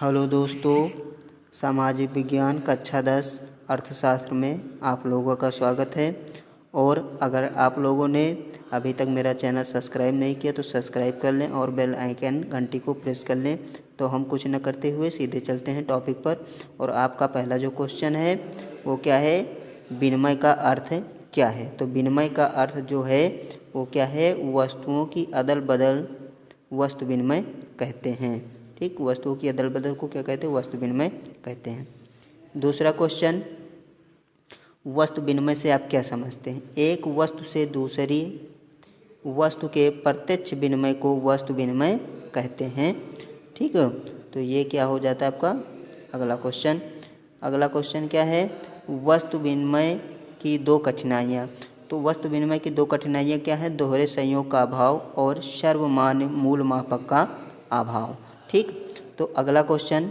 Hello दोस्तों, सामाजिक विज्ञान कक्षा 10 अर्थशास्त्र में आप लोगों का स्वागत है। और अगर आप लोगों ने अभी तक मेरा चैनल सब्सक्राइब नहीं किया तो सब्सक्राइब कर लें और बेल आइकन घंटी को प्रेस कर लें। तो हम कुछ न करते हुए सीधे चलते हैं टॉपिक पर। और आपका पहला जो क्वेश्चन है वो क्या है, विनिमय का अर्थ क्या है। तो विनिमय का अर्थ जो है वो क्या है, वस्तुओं की अदल बदल वस्तु विनिमय कहते हैं। ठीक, वस्तुओं की अदल बदल को क्या कहते हैं, वस्तु विनिमय कहते हैं। दूसरा क्वेश्चन, वस्तु विनिमय से आप क्या समझते हैं। एक वस्तु से दूसरी वस्तु के प्रत्यक्ष विनिमय को वस्तु विनिमय कहते हैं। ठीक है, तो ये क्या हो जाता है आपका अगला क्वेश्चन। अगला क्वेश्चन क्या है, वस्तु विनिमय की दो कठिनाइयाँ। तो वस्तु विनिमय की दो कठिनाइयाँ क्या है, दोहरे संयोग का अभाव और सर्वमान्य मूल मापक का अभाव। ठीक, तो अगला क्वेश्चन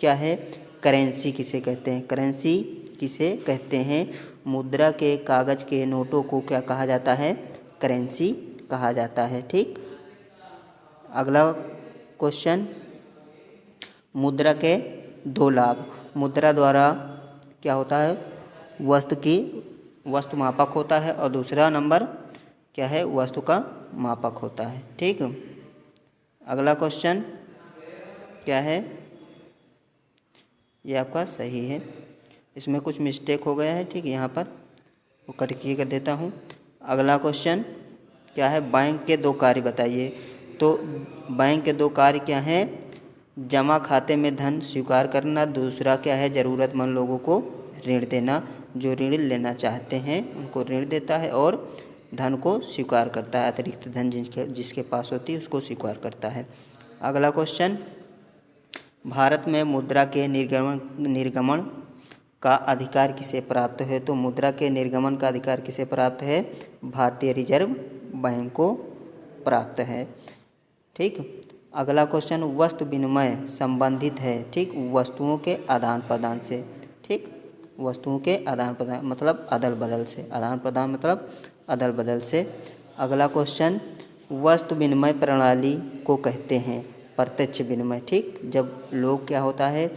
क्या है, करेंसी किसे कहते हैं। करेंसी किसे कहते हैं, मुद्रा के कागज़ के नोटों को क्या कहा जाता है, करेंसी कहा जाता है। ठीक, अगला क्वेश्चन, मुद्रा के दो लाभ। मुद्रा द्वारा क्या होता है, वस्तु मापक होता है और दूसरा नंबर क्या है, वस्तु का मापक होता है। ठीक, अगला क्वेश्चन क्या है, ये आपका सही है, इसमें कुछ मिस्टेक हो गया है। ठीक, यहाँ पर वो कट किए कर देता हूँ। अगला क्वेश्चन क्या है, बैंक के दो कार्य बताइए। तो बैंक के दो कार्य क्या हैं, जमा खाते में धन स्वीकार करना, दूसरा क्या है, ज़रूरतमंद लोगों को ऋण देना। जो ऋण लेना चाहते हैं उनको ऋण देता है और धन को स्वीकार करता है, अतिरिक्त धन जिसके पास होती है उसको स्वीकार करता है। अगला क्वेश्चन, भारत में मुद्रा के निर्गमन का अधिकार किसे प्राप्त है। तो मुद्रा के निर्गमन का अधिकार किसे प्राप्त है, भारतीय रिजर्व बैंक को प्राप्त है। ठीक, अगला क्वेश्चन, वस्तु विनिमय संबंधित है ठीक वस्तुओं के आदान प्रदान से। ठीक, वस्तुओं के आदान प्रदान मतलब अदल बदल से, आदान प्रदान मतलब अदल बदल से। अगला क्वेश्चन, वस्तु विनिमय प्रणाली को कहते हैं प्रत्यक्ष विनिमय। ठीक, जब लोग क्या होता है,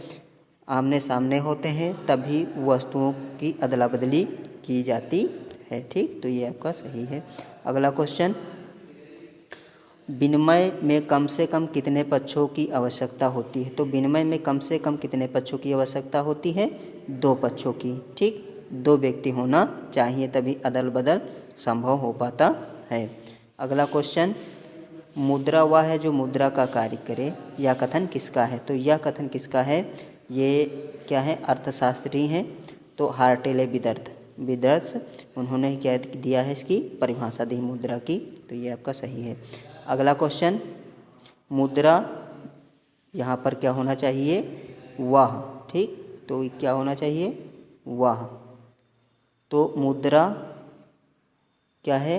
आमने सामने होते हैं तभी वस्तुओं की अदला बदली की जाती है। ठीक, तो ये आपका सही है। अगला क्वेश्चन, विनिमय में कम से कम कितने पक्षों की आवश्यकता होती है। तो विनिमय में कम से कम कितने पक्षों की आवश्यकता होती है, दो पक्षों की। ठीक, दो व्यक्ति होना चाहिए तभी अदल बदल संभव हो पाता है। अगला क्वेश्चन, मुद्रा वह है जो मुद्रा का कार्य करे, यह कथन किसका है। तो यह कथन किसका है, ये क्या है, अर्थशास्त्री हैं। तो हार्टेले विदर्थ उन्होंने क्या दिया है, इसकी परिभाषा दी मुद्रा की। तो ये आपका सही है। अगला क्वेश्चन, मुद्रा यहाँ पर क्या होना चाहिए, वाह। ठीक, तो क्या होना चाहिए, वाह। तो मुद्रा क्या है,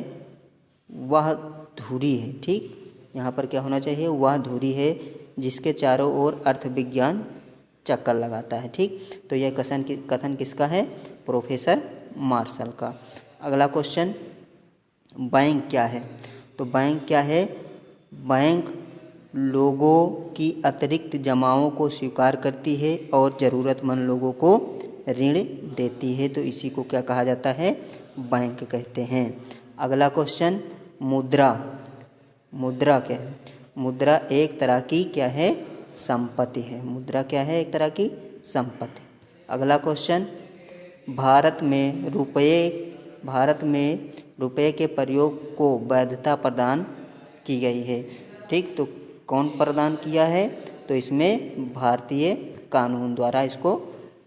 वह धुरी है। ठीक, यहाँ पर क्या होना चाहिए, वह धुरी है जिसके चारों ओर अर्थ विज्ञान चक्कर लगाता है। ठीक, तो यह कथन किसका है, प्रोफेसर मार्शल का। अगला क्वेश्चन, बैंक क्या है। तो बैंक क्या है, बैंक लोगों की अतिरिक्त जमाओं को स्वीकार करती है और ज़रूरतमंद लोगों को ऋण देती है। तो इसी को क्या कहा जाता है, बैंक कहते हैं। अगला क्वेश्चन, मुद्रा क्या है। मुद्रा एक तरह की क्या है, संपत्ति है। मुद्रा क्या है, एक तरह की संपत्ति। अगला क्वेश्चन, भारत में रुपये के प्रयोग को वैधता प्रदान की गई है। ठीक, तो कौन प्रदान किया है, तो इसमें भारतीय कानून द्वारा इसको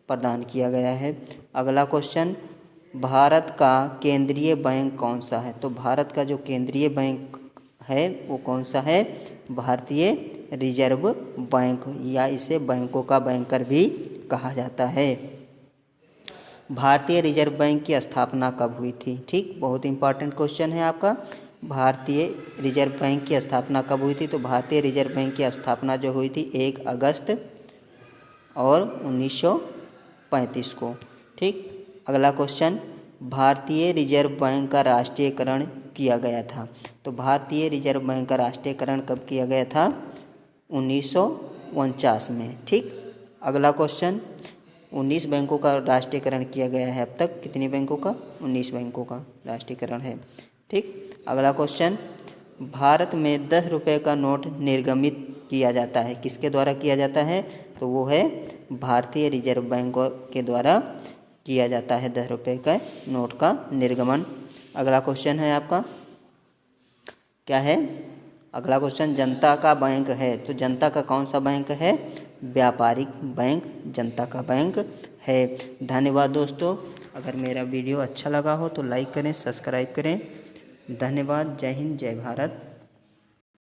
प्रदान किया गया है। अगला क्वेश्चन, भारत का केंद्रीय बैंक कौन सा है। तो भारत का जो केंद्रीय बैंक है वो कौन सा है, भारतीय रिजर्व बैंक, या इसे बैंकों का बैंकर भी कहा जाता है। भारतीय रिजर्व बैंक की स्थापना कब हुई थी। ठीक, बहुत इंपॉर्टेंट क्वेश्चन है आपका, भारतीय रिजर्व बैंक की स्थापना कब हुई थी। तो भारतीय रिजर्व बैंक की स्थापना जो हुई थी 1 अगस्त और 1935 को। ठीक, अगला क्वेश्चन, भारतीय रिजर्व बैंक का राष्ट्रीयकरण किया गया था। तो भारतीय रिजर्व बैंक का राष्ट्रीयकरण कब किया गया था, 1949 में। ठीक, अगला क्वेश्चन, 19 बैंकों का राष्ट्रीयकरण किया गया है अब तक। कितनी बैंकों का? 19 बैंकों का राष्ट्रीयकरण है। ठीक, अगला क्वेश्चन, भारत में 10 रुपये का नोट निर्गमित किया जाता है, किसके द्वारा किया जाता है? तो वो है भारतीय रिजर्व बैंक के द्वारा किया जाता है 10 रुपये का नोट का निर्गमन। अगला क्वेश्चन है आपका, क्या है? अगला क्वेश्चन, जनता का बैंक है, तो जनता का कौन सा बैंक है? व्यापारिक बैंक जनता का बैंक है। धन्यवाद दोस्तों, अगर मेरा वीडियो अच्छा लगा हो तो लाइक करें, सब्सक्राइब करें। धन्यवाद। जय हिंद, जय भारत।